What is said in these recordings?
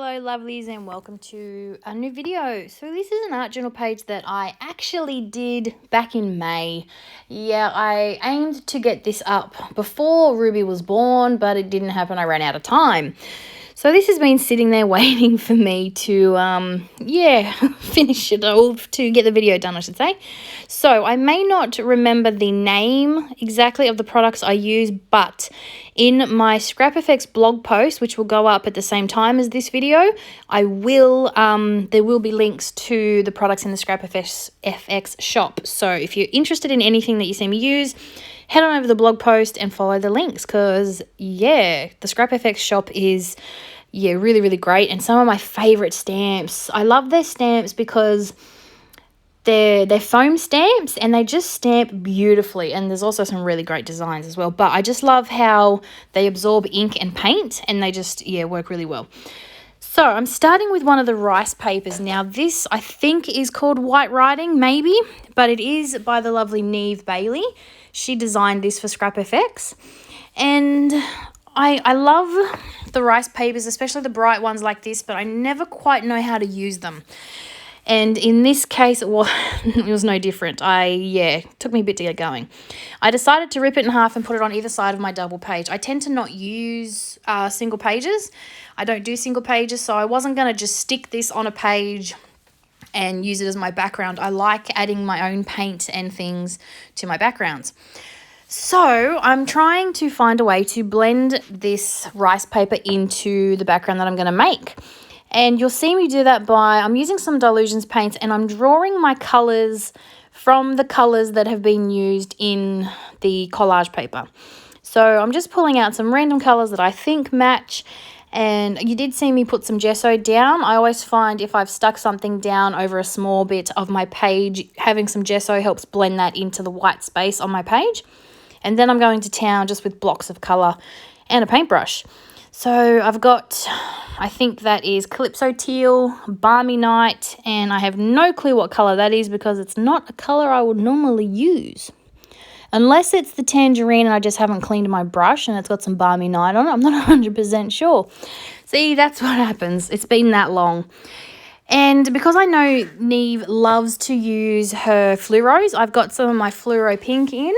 Hello lovelies and welcome to a new video. So this is an art journal page that I actually did back in May. Yeah, I aimed to get this up before Ruby was born, but it didn't happen. I ran out of time. So this has been sitting there waiting for me to, finish it all, to get the video done, I should say. So I may not remember the name exactly of the products I use, but in my Scrap FX blog post, which will go up at the same time as this video, there will be links to the products in the Scrap FX shop. So if you're interested in anything that you see me use, head on over to the blog post and follow the links because, the Scrap FX shop is, really, really great. And some of my favourite stamps. I love their stamps because they're foam stamps and they just stamp beautifully. And there's also some really great designs as well. But I just love how they absorb ink and paint and they just, work really well. So I'm starting with one of the rice papers. Now this I think is called White Writing, maybe, but it is by the lovely Neve Bailey. She designed this for Scrap FX. And I love the rice papers, especially the bright ones like this, but I never quite know how to use them. And in this case, it was no different. It took me a bit to get going. I decided to rip it in half and put it on either side of my double page. I tend to not use single pages. I don't do single pages, so I wasn't going to just stick this on a page and use it as my background. I like adding my own paint and things to my backgrounds. So I'm trying to find a way to blend this rice paper into the background that I'm going to make. And you'll see me do that by, I'm using some Dilutions paints and I'm drawing my colours from the colours that have been used in the collage paper. So I'm just pulling out some random colours that I think match. And you did see me put some gesso down. I always find if I've stuck something down over a small bit of my page, having some gesso helps blend that into the white space on my page. And then I'm going to town just with blocks of colour and a paintbrush. So I've got, I think that is Calypso Teal, Balmy Night, and I have no clue what colour that is because it's not a colour I would normally use. Unless it's the Tangerine and I just haven't cleaned my brush and it's got some Balmy Night on it. I'm not 100% sure. See, that's what happens. It's been that long. And because I know Neve loves to use her fluoros, I've got some of my fluoro pink in.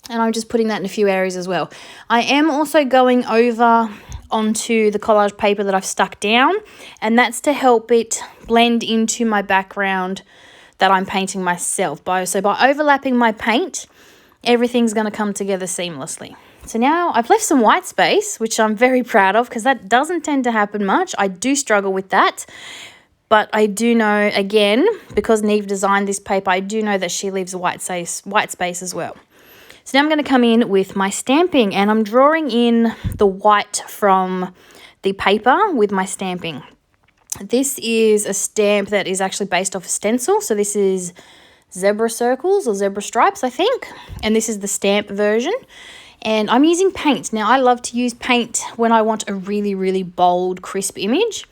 And I'm just putting that in a few areas as well. I am also going over onto the collage paper that I've stuck down. And that's to help it blend into my background that I'm painting myself. So by overlapping my paint, everything's going to come together seamlessly. So now I've left some white space, which I'm very proud of because that doesn't tend to happen much. I do struggle with that. But I do know, again, because Neve designed this paper, I do know that she leaves white space as well. So now I'm going to come in with my stamping and I'm drawing in the white from the paper with my stamping. This is a stamp that is actually based off a stencil. So this is zebra circles or zebra stripes, I think. And this is the stamp version. And I'm using paint. Now, I love to use paint when I want a really, really bold, crisp image.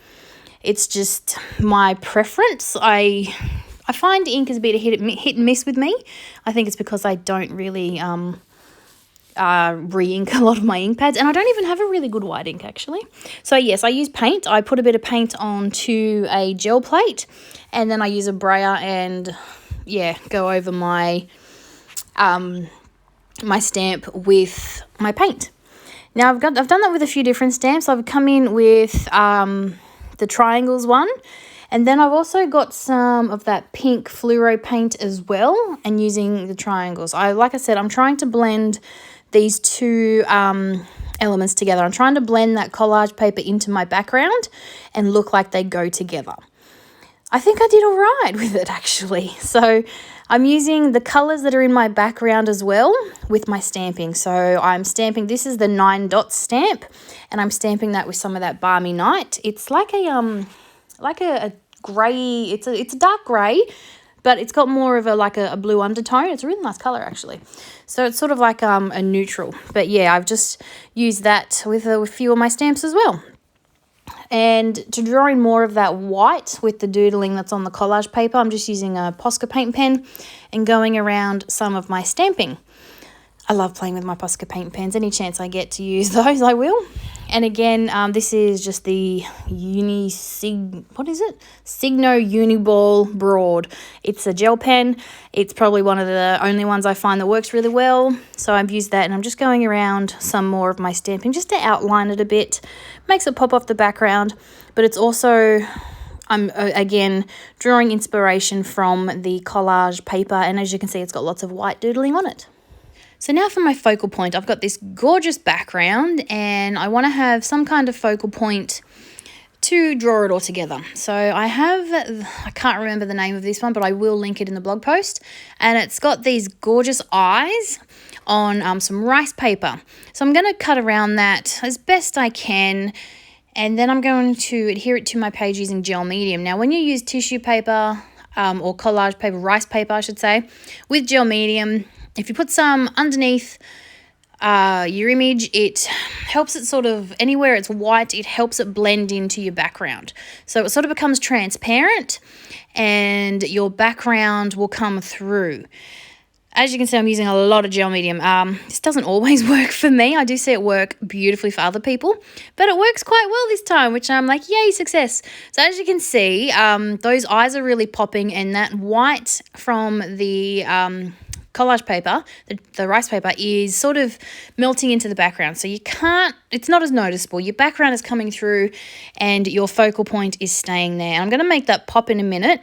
It's just my preference. I find ink is a bit of hit and miss with me. I think it's because I don't really re-ink a lot of my ink pads. And I don't even have a really good white ink, actually. So, yes, I use paint. I put a bit of paint onto a gel plate. And then I use a brayer and, go over my my stamp with my paint. Now, I've done that with a few different stamps. I've come in with the triangles one. And then I've also got some of that pink fluoro paint as well and using the triangles. Like I said, I'm trying to blend these two elements together. I'm trying to blend that collage paper into my background and look like they go together. I think I did all right with it, actually. So I'm using the colours that are in my background as well with my stamping. So I'm stamping, this is the 9 dots stamp, and I'm stamping that with some of that Balmy Night. It's like a grey, it's a dark grey, but it's got more of a blue undertone. It's a really nice colour, actually. So it's sort of like a neutral. But I've just used that with a few of my stamps as well. And to draw in more of that white with the doodling that's on the collage paper, I'm just using a Posca paint pen and going around some of my stamping. I love playing with my Posca paint pens. Any chance I get to use those, I will. And again, this is just the Signo Uniball Broad. It's a gel pen. It's probably one of the only ones I find that works really well. So I've used that, and I'm just going around some more of my stamping just to outline it a bit. Makes it pop off the background, but it's also, I'm again drawing inspiration from the collage paper, and as you can see, it's got lots of white doodling on it. So now for my focal point, I've got this gorgeous background and I want to have some kind of focal point to draw it all together. So I can't remember the name of this one, but I will link it in the blog post. And it's got these gorgeous eyes on some rice paper. So I'm going to cut around that as best I can. And then I'm going to adhere it to my page using gel medium. Now, when you use tissue paper or collage paper, rice paper, I should say, with gel medium, if you put some underneath your image, it helps it sort of, anywhere it's white, it helps it blend into your background. So it sort of becomes transparent and your background will come through. As you can see, I'm using a lot of gel medium. This doesn't always work for me. I do see it work beautifully for other people, but it works quite well this time, which I'm like, yay, success. So as you can see, those eyes are really popping, and that white from the collage paper, the rice paper, is sort of melting into the background. So it's not as noticeable. Your background is coming through and your focal point is staying there. I'm going to make that pop in a minute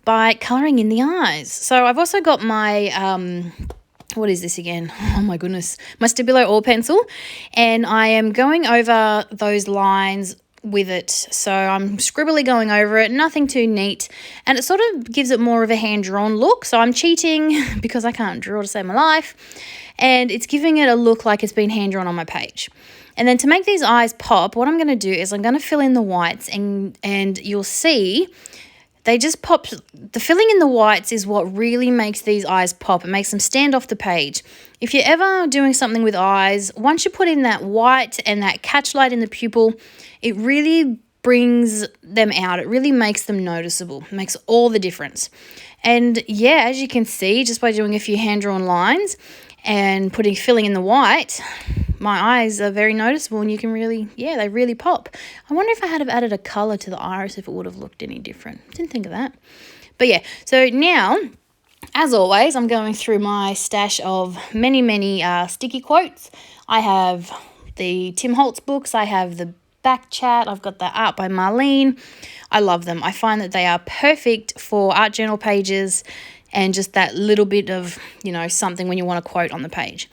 by colouring in the eyes. So I've also got my, what is this again? Oh my goodness. My Stabilo oil pencil, and I am going over those lines with it. So I'm scribbly going over it, nothing too neat, and it sort of gives it more of a hand-drawn look. So I'm cheating because I can't draw to save my life, and it's giving it a look like it's been hand-drawn on my page. And then to make these eyes pop, what I'm going to do is I'm going to fill in the whites, and you'll see they just pop. The filling in the whites is what really makes these eyes pop. It makes them stand off the page. If you're ever doing something with eyes, once you put in that white and that catch light in the pupil, it really brings them out. It really makes them noticeable. It makes all the difference. And yeah, as you can see, just by doing a few hand-drawn lines and filling in the white, my eyes are very noticeable, and you can really, they really pop. I wonder if I had have added a colour to the iris, if it would have looked any different. Didn't think of that. But yeah, so now, as always, I'm going through my stash of many, many sticky quotes. I have the Tim Holtz books. I have the Back Chat. I've got the Art by Marlene. I love them. I find that they are perfect for art journal pages and just that little bit of, something when you want a quote on the page.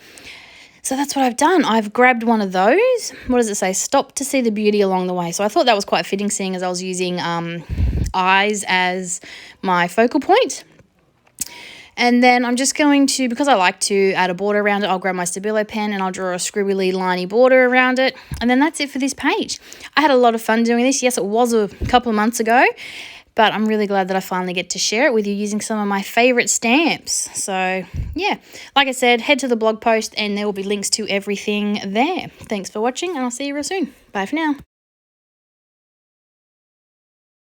So that's what I've done. I've grabbed one of those. What does it say? Stop to see the beauty along the way. So I thought that was quite fitting, seeing as I was using eyes as my focal point. And then I'm just going to, because I like to add a border around it, I'll grab my Stabilo pen and I'll draw a scribbly, liney border around it. And then that's it for this page. I had a lot of fun doing this. Yes, it was a couple of months ago, but I'm really glad that I finally get to share it with you using some of my favourite stamps. So yeah, like I said, head to the blog post and there will be links to everything there. Thanks for watching, and I'll see you real soon. Bye for now.